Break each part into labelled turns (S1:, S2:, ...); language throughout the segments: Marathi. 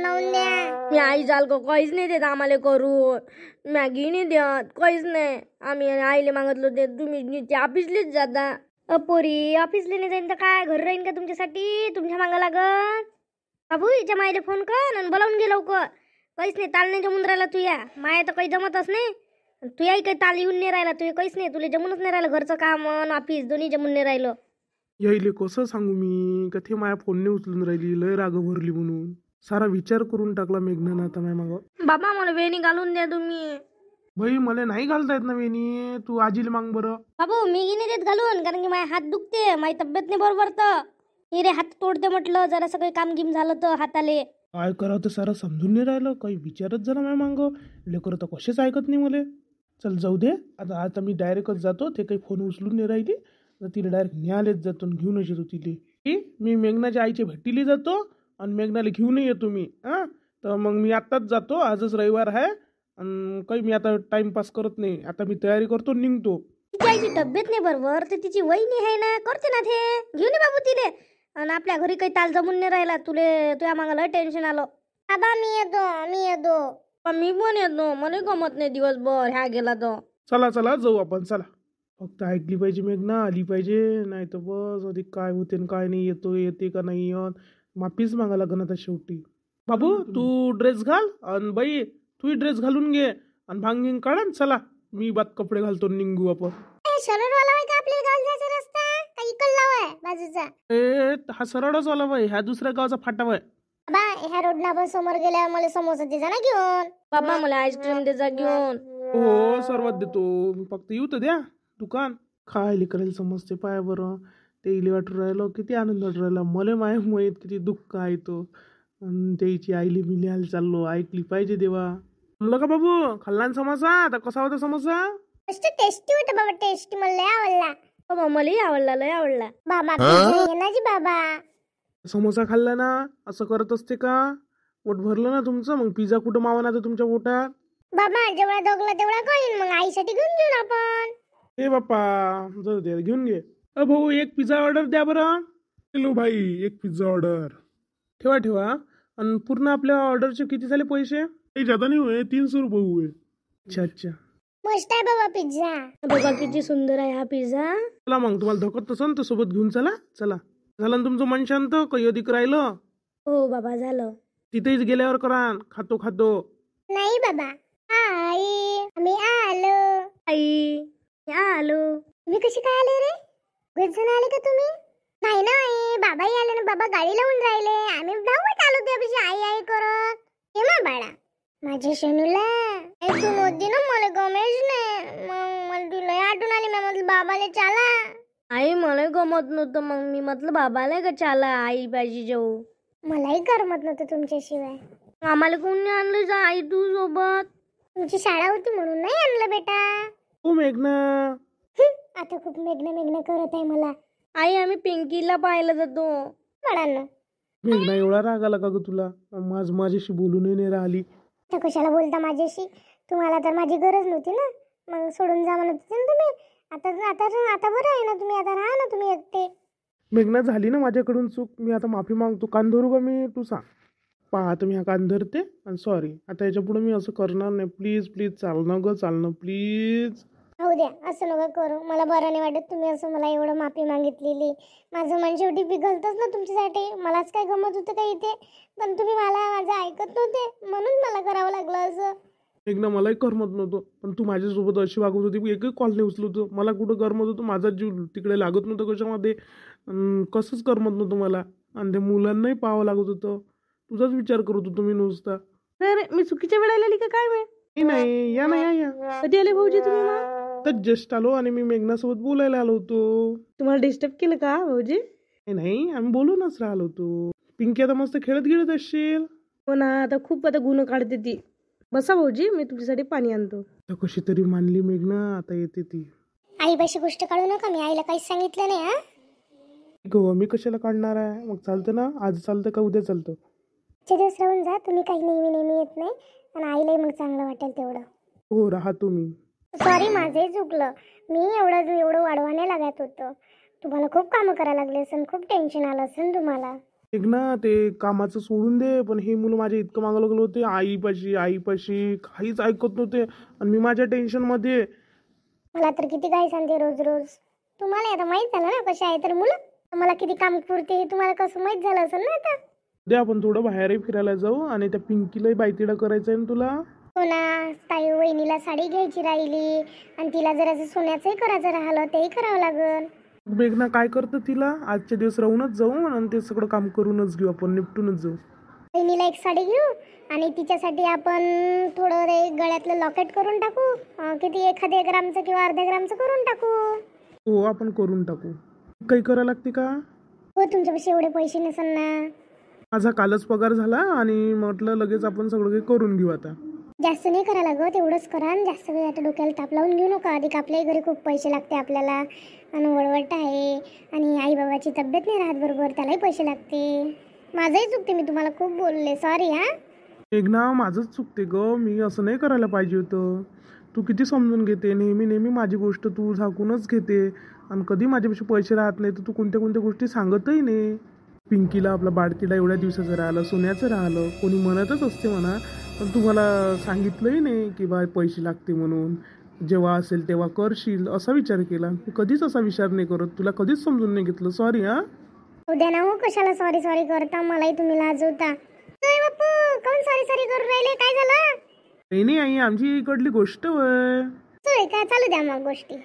S1: लावून द्या.
S2: मी आई जाल का काहीच नाही देत आम्हाला करून. मॅगी नाही देत, काहीच नाही. आम्ही आईले मागितलं ते तुम्ही ऑफिसलेच जाता. पोरी ऑफिसला नाही जाईन तर काय घर राहीन का तुमच्यासाठी? तुमच्या मागं लागत. बाबू हिच्या मायले फोन कर आणि बोलावून घे लवकर. काहीच नाही, ताल नाही जमून राहिला तुया. माया तर काही जमतच नाही. तुयाही काही ताल येऊन नाही राहिला. तुया काहीच नाही, तुला जमूनच नाही राहिलं. घरचं काम आणि ऑफिस दोन्ही जमून नाही राहिलं.
S3: यायले कसं सांगू मी का ते माया फोनने उचलून राहिली, लय राग भरली म्हणून. सारा विचार करून टाकला मेघनानं आता माय मागं.
S2: बाबा मला वेणी घालून द्या तुम्ही.
S3: भाई मला नाही घालता येत ना वेणी, तू आजीला माग बरं.
S2: बाबू मी नाही देत घालून, कारण की माझे हात दुखते, माझी तब्येत नाही बरोबर. तर रे हात तोडते म्हटलं, जरा सगळं काम गिम झालं तर हाताले.
S3: काय करावं तर सारं समजून नाही राहिलं, काही विचारच झाला माझ्या मागं. लेकर तर कसेच ऐकत नाही मला. चल जाऊ दे, आता आता मी डायरेक्टच जातो. ते काही फोन उचलून नाही राहिली तर तिला डायरेक्ट न्यायालयात जातो आणि घेऊनच येतो तिले. मी मेघनाच्या आईच्या भेटीला जातो आणि मेघनाला घेऊनही येतो मी. हां तर मग मी आत्ताच जातो, आजच रविवार आहे आणि काही मी आता टाइमपास करत नाही. आता मी तयारी करतो, निघतो.
S2: तिची आईची तब्येत नाही बरोबर, तर तिची वहिनी आहे ना, करते ना ते. घेऊन ये बाबू तिले. आणि आपल्या घरी काही ताल जमून नाही राहिला, तुझ्या मागाला टेन्शन आलं.
S1: बाबा मी येतो.
S2: मी पण येतो, मला गमत नाही दिवसभर ह्या गेला तर.
S3: चला चला जाऊ आपण, चला. फक्त ऐकली पाहिजे मेघना, आली पाहिजे, नाही तर बस अधिक काय होते आणि काय नाही. येते का नाही येत, माफीच मागा लागन आता शेवटी. बाबू तू ड्रेस घाल आणि बाई तूही ड्रेस घालून घे आणि भांगिंग काढा. चला मी बात कपडे घालतो, निघू आपण.
S1: सरळवाला आहे का आपल्याला गावाला जायचा रस्ता? का इकडला आहे बाजूचा?
S3: हा सरळच आला बाई, ह्या दुसऱ्या गावचा फाटा बाई.
S1: बाबा ह्या रोडला आपण समोर गेल्यावर मला समोसा दे जा ना घेऊन.
S2: बाबा मला आईस्क्रीम दे जा घेऊन.
S3: हो सर्वात देतो, मी फक्त येऊ तर द्या. दुकान खायला करायला समजते पाय बरं. ते इले वाटून राहिलं, किती आनंद वाटून राहिला मला. माय माहीत किती दुःख आहे तो. आणि त्याची आईली मी लिहायला चाललो, ऐकली पाहिजे देवा. म्हणलं का बाबू खाल्ला ना समोसा? आता कसा होता समोसा?
S1: मस्त टेस्टी होता बाबा, टेस्टी. मला लय आवडला
S2: बाबा, मलाही आवडला, लय आवडला.
S1: बाबा. पिझ्झा ना जी बाबा.
S3: समोसा खाल्ला ना, असं करत असते का? पोट भरलं ना तुमचं, मग पिझ्झा कुठं मावा ना तुमच्या पोटात?
S1: बाबा जेवढा दोघला तेवढा कळीन, मग आईसाठी घेऊन घेऊन आपण.
S3: हे बाप्पा जाऊ दे, घेऊन घे. भाऊ एक पिझ्झा ऑर्डर द्या बरं. हॅलो भाई, एक पिझ्झा ऑर्डर ठेवा ठेवा. आणि पूर्ण आपल्या ऑर्डरचे किती झाले पैसे? काही जादा नाही होय, 300 रुपये हुए. अच्छा अच्छा,
S1: मस्त आहे बाबा पिझ्झा.
S2: बघा किती सुंदर आहे हा पिझ्झा.
S3: चला मग तुम्हाला धकत असन तर सोबत घेऊन चला. चला झालं ना तुमचं मन शांत? काही अधिक राहिलं?
S2: हो बाबा झालं.
S3: तिथेच गेल्यावर करा, खातो खातो.
S1: नाही बाबा. आई आम्ही आलो.
S2: आई आलो.
S1: तुम्ही कशी काय आले रे? घरीच जण आले का तुम्ही? नाही ना आई, बाबाही आले ना. बाबा गाडी लावून राहिले, आम्ही धावत आलो त्यापेक्षा आई आई करत. ये मा बाळा माझ्या शनूला. तू नव्हती ना, मला गमेश नाही. मग मला तुला आठवण आली. मी म्हटलं बाबाला चाला.
S2: आई मला गमत नव्हतं, मग मी म्हटलं बाबाला का चाला आई पाहिजे जाऊ.
S1: मलाही करमत नव्हतं तुमच्याशिवाय.
S2: आम्हाला कोणी आणलं जा आई तू सोबत?
S1: तुमची शाळा होती म्हणून नाही आणलं बेटा.
S3: हो मेघना.
S1: आता खूप मेघना करत आहे मला.
S2: आई आम्ही पिंकीला पाहायला जातो.
S1: बाळांनो
S3: मेघना एवढा राग आला का ग तुला? माझ्याशी बोलूनही नाही राहिली.
S1: तर कशाला बोलता माझ्याशी? तुम्हाला तर माझी गरज नव्हती ना, मग सोडून जा म्हणत होते ना तुम्ही. आता बरं आहे ना तुम्ही, आता राहा ना तुम्ही एकटे.
S3: मेघना झाली ना माझ्याकडून चूक, मी आता माफी मागतो. कान धरू का मी? तू सांग. पहा तुम्ही हा कान धरते आणि सॉरी. आता याच्या पुढे मी असं करणार नाही. प्लीज प्लीज चालणं ग, चालणं प्लीज.
S1: होऊ द्या, असं नका करू. मला बरं नाही वाटत तुम्ही असं मला एवढं माफी मागितलेली. माझं मन शेवटी पिघलतच ना तुमच्यासाठी. मलाच काय गमत होतं का इथे, पण तुम्ही माझं ऐकत नव्हते म्हणून मला करावं लागलं असं.
S3: मेघना मलाही करमत नव्हतं, पण तू माझ्यासोबत अशी वागत होती. एकही कॉल नाही उचलत होतं. मला कुठं करमत होतं? माझा जीव तिकडे लागत नव्हतं कशामध्ये. कसंच करमत नव्हतं मला. आणि त्या मुलांनाही पाहावं लागत होतं. तुझाच विचार करत होतो मी नुसता.
S2: अरे मी चुकीच्या वेळेला आली का काय? मी
S3: नाही या नाही या.
S2: कधी आले भाऊजी तुम्ही? मग
S3: तर जस्ट आलो आणि मी मेघनासोबत बोलायला आलो होतो.
S2: तुम्हाला डिस्टर्ब केलं का भाऊजी?
S3: नाही आम्ही बोलूनच राहिलो होतो. पिंकी आता मस्त खेळत गिळत असशील.
S2: हो ना, आता खूप आता गुण काढते ती. बसा भाऊजी, मी तुमच्यासाठी पाणी आणतो.
S3: तर कशी तरी मानली मेघना, आता येते ती.
S1: आईबाशी गोष्ट काढू नका, मी आईला काहीच सांगितलं नाही. हा
S3: गो मी कशाला काढणार आहे? मग चालतं ना, आज चालतं का उद्या चालतं?
S1: दिवस राहून जा तुम्ही, काही नेहमी येत नाही. आणि आईलाही मग चांगलं वाटेल तेवढं.
S3: हो राहा तुम्ही.
S1: सॉरी माझंही चुकलं. मी एवढं वाढवाने लागत होतं. तुम्हाला खूप कामं करायला लागले असेल, खूप टेन्शन आलं असेल तुम्हाला.
S3: एक ना ते कामाचं सोडून दे, पण हे मुलं माझ्या इतकं मागं लागलं होते आईपाशी काहीच ऐकत नव्हते आणि मी माझ्या टेन्शनमध्ये.
S1: मला तर किती काही सांगते रोज रोज. तुम्हाला आता माहित झालं ना कसे आहे तर मुलं, मला किती काम पुरते हे तुम्हाला कसं माहित झालं असेल ना आता.
S3: उद्या आपण थोडं बाहेरही फिरायला जाऊ आणि त्या पिंकीलाही बायतीडा करायचं आहे ना तुला.
S1: हो ना, ताई वहिनीला साडी घ्यायची राहिली आणि तिला जर असं सोन्याचंही करायचं राहिलं तेही करावं लागल.
S3: मेघना काय करतं तिला, आजच्या दिवस राहूनच जाऊ आणि ते सगळं काम करूनच घेऊ, आपण निपटूनच जाऊ.
S1: वहिनीला एक साडी घेऊ आणि तिच्यासाठी आपण थोडं रे गळ्यातलं लॉकेट करून टाकू. किती 1 ग्रामचं किंवा अर्ध्या ग्रामचं करून टाकू.
S3: हो आपण करून टाकू. काही करायला लागते का?
S1: हो, तुमच्यापाशी एवढे पैसे नसेल ना.
S3: माझा कालच पगार झाला आणि म्हटलं लगेच आपण सगळं काही करून घेऊ. आता
S1: जास्त नाही करा लागत, एवढंच करा आणि जास्त वेळ आता डोक्याला ताप लावून घेऊ नका. अधिक आपल्याही घरी खूप पैसे लागते आपल्याला आणि वळवट आहे आणि आई बाबाची तब्येत नाही राहत बरोबर, त्यालाही पैसे लागते. माझंही चुकते, मी तुम्हाला खूप बोलले, सॉरी हा.
S3: मेघना माझंच चुकते ग, मी असं नाही करायला पाहिजे होतं. तू किती समजून घेते, नेहमी माझी गोष्ट तू झाकूनच घेते आणि कधी माझ्यापाशी पैसे राहत नाही तर तू कोणत्या गोष्टी सांगतही नाही. पिंकीला आपला बाळतीला एवढ्या दिवसाचं राहिलं, सोन्याचं राहिलं, कोणी म्हणतच असते म्हणा, पण तू मला सांगितलंही नाही की बा पैसे लागते म्हणून. जेव्हा असेल तेव्हा करशील असा विचार केला. मी कधीच असा विचार नाही करत, तुला कधीच समजून नाही घेतलं, सॉरी हा.
S1: उद्या ना हो, कशाला सॉरी सॉरी करता, मलाही तुम्ही लाजवता. अरे बापू, काऊन सॉरी सॉरी करून राहिले, काय झालं?
S3: नाही आई, आमची इकडली गोष्ट होय.
S1: चल काय, चालू द्या मग गोष्टी.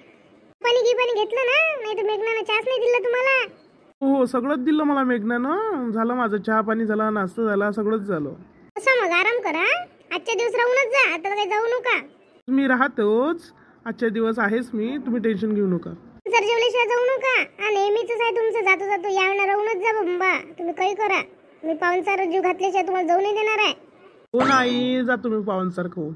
S1: पाणी घेतलं ना, नाही तर मेघनानं चहाच नाही दिला तुम्हाला.
S3: हो सगळंच दिलं मला मेघनानं, झालं माझं चहा पाणी झाला, नाश्ता झाला, सगळंच झालं.
S1: असं मग आराम करा, आजच्या दिवस राहूनच जा, आता काही जाऊ नका.
S3: मी राहतोच, आजच्या दिवस आहेच मी, तुम्ही टेन्शन घेऊ नका.
S1: सर जेवल्याशिवाय जाऊ नका. नेहमीच आहे तुमचं, जातो यावेळेला राहूनच जा बंबा. तुम्ही काही करा, मी पाहुणचार जीव घातल्याशिवाय तुम्हाला जाऊ नाही देणार आहे.
S3: हो नाही, जा तुम्ही पाहुणसारखं हो.